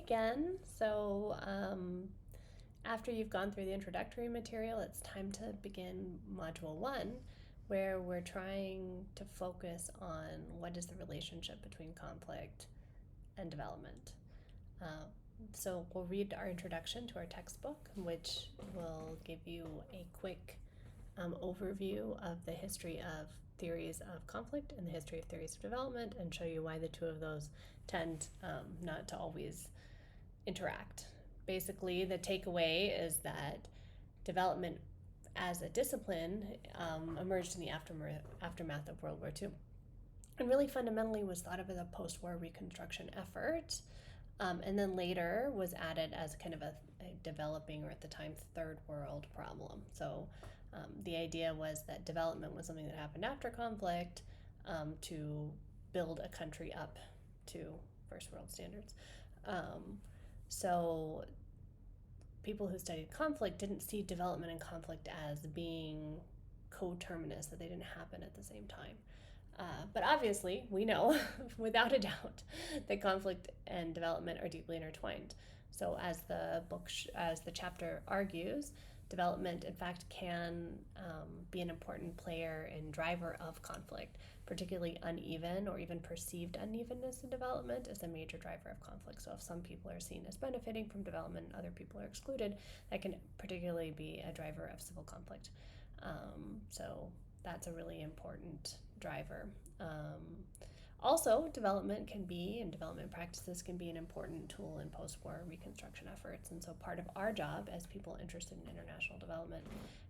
again. After you've gone through the introductory material, it's time to begin Module 1, where we're trying to focus on what is the relationship between conflict and development. So we'll read our introduction to our textbook, which will give you a quick overview of the history of theories of conflict and the history of theories of development, and show you why the two of those tend not to always interact. Basically, the takeaway is that development as a discipline emerged in the aftermath of World War II, and really fundamentally was thought of as a post-war reconstruction effort, and then later was added as kind of a developing, or at the time, third world problem. So the idea was that development was something that happened after conflict to build a country up to first world standards. So people who studied conflict didn't see development and conflict as being coterminous, that they didn't happen at the same time. But obviously, we know, without a doubt, that conflict and development are deeply intertwined. So as the chapter argues, development, in fact, can be an important player and driver of conflict. Particularly uneven or even perceived unevenness in development is a major driver of conflict. So if some people are seen as benefiting from development and other people are excluded, that can particularly be a driver of civil conflict. So that's a really important driver. Also, development practices can be an important tool in post-war reconstruction efforts. And so part of our job as people interested in international development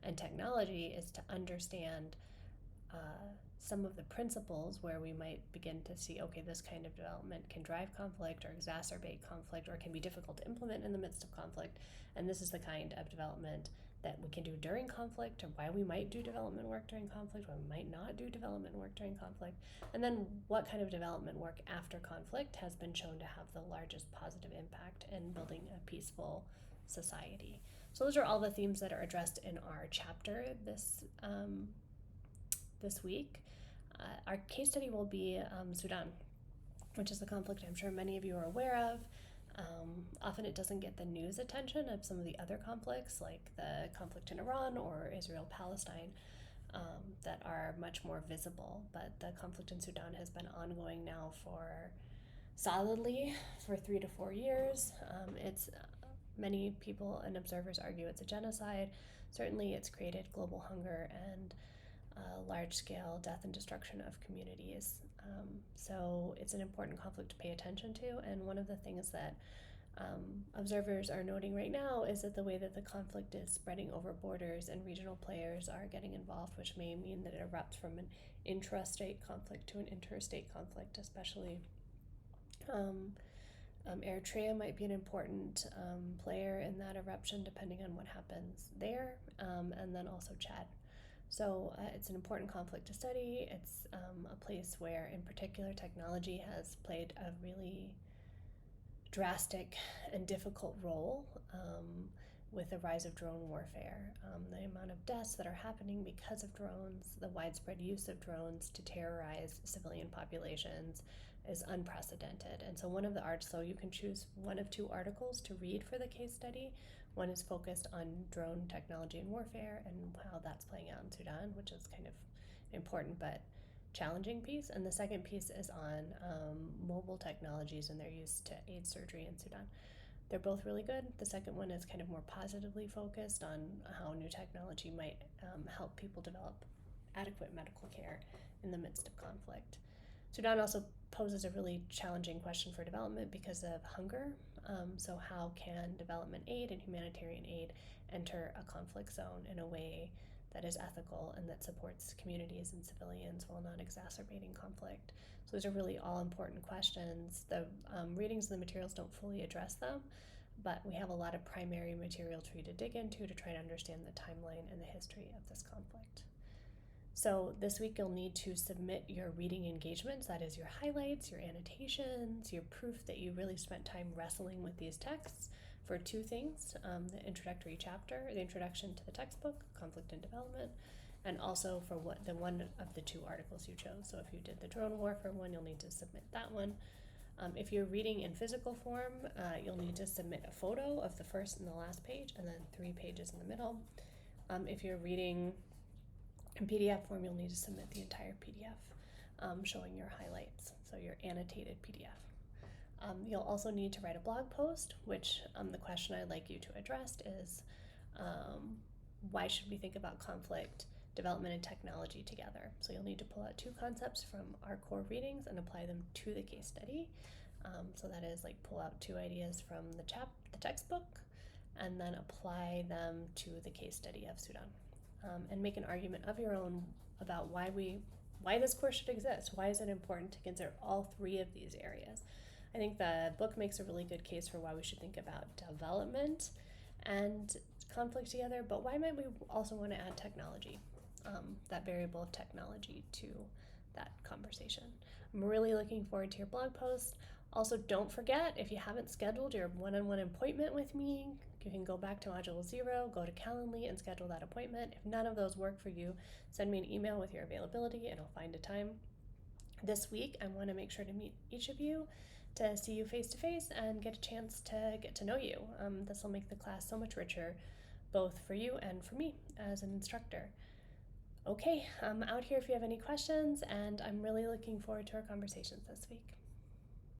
and technology is to understand some of the principles where we might begin to see, okay, this kind of development can drive conflict or exacerbate conflict, or can be difficult to implement in the midst of conflict. And this is the kind of development that we can do during conflict, or why we might do development work during conflict, why we might not do development work during conflict, and then what kind of development work after conflict has been shown to have the largest positive impact in building a peaceful society. So those are all the themes that are addressed in our chapter this week. Our case study will be Sudan, which is a conflict I'm sure many of you are aware of. Often it doesn't get the news attention of some of the other conflicts, like the conflict in Iran or Israel-Palestine, that are much more visible. But the conflict in Sudan has been ongoing now solidly for 3 to 4 years. Many people and observers argue it's a genocide. Certainly it's created global hunger and large-scale death and destruction of communities. So it's an important conflict to pay attention to, and one of the things that observers are noting right now is that the way that the conflict is spreading over borders and regional players are getting involved, which may mean that it erupts from an intrastate conflict to an interstate conflict, especially. Eritrea might be an important player in that eruption, depending on what happens there, and then also Chad. So it's an important conflict to study. It's a place where, in particular, technology has played a really drastic and difficult role with the rise of drone warfare. The amount of deaths that are happening because of drones, the widespread use of drones to terrorize civilian populations is unprecedented. And so so you can choose one of 2 articles to read for the case study. One is focused on drone technology and warfare and how that's playing out in Sudan, which is kind of important but challenging piece. And the second piece is on mobile technologies and their use to aid surgery in Sudan. They're both really good. The second one is kind of more positively focused on how new technology might help people develop adequate medical care in the midst of conflict. Sudan also poses a really challenging question for development because of hunger. So how can development aid and humanitarian aid enter a conflict zone in a way that is ethical and that supports communities and civilians while not exacerbating conflict? So those are really all important questions. The readings of the materials don't fully address them, but we have a lot of primary material for you to dig into to try to understand the timeline and the history of this conflict. So this week you'll need to submit your reading engagements, that is your highlights, your annotations, your proof that you really spent time wrestling with these texts, for 2 things: the introductory chapter, the introduction to the textbook, Conflict and Development, and also for one of the 2 articles you chose. So if you did the drone warfare one, you'll need to submit that one. If you're reading in physical form, you'll need to submit a photo of the first and the last page, and then 3 pages in the middle. If you're reading in PDF form, you'll need to submit the entire PDF, showing your highlights, so your annotated PDF. You'll also need to write a blog post, which the question I'd like you to address is, why should we think about conflict, development, and technology together? So you'll need to pull out 2 concepts from our core readings and apply them to the case study. So that is like pull out 2 ideas from the textbook and then apply them to the case study of Sudan. And make an argument of your own about why this course should exist. Why is it important to consider all 3 of these areas? I think the book makes a really good case for why we should think about development and conflict together, but why might we also want to add technology, that variable of technology, to that conversation? I'm really looking forward to your blog post. Also, don't forget, if you haven't scheduled your one-on-one appointment with me, you can go back to Module 0, go to Calendly, and schedule that appointment. If none of those work for you, send me an email with your availability and I'll find a time. This week, I want to make sure to meet each of you, to see you face to face and get a chance to get to know you. This will make the class so much richer, both for you and for me as an instructor. Okay, I'm out here if you have any questions, and I'm really looking forward to our conversations this week.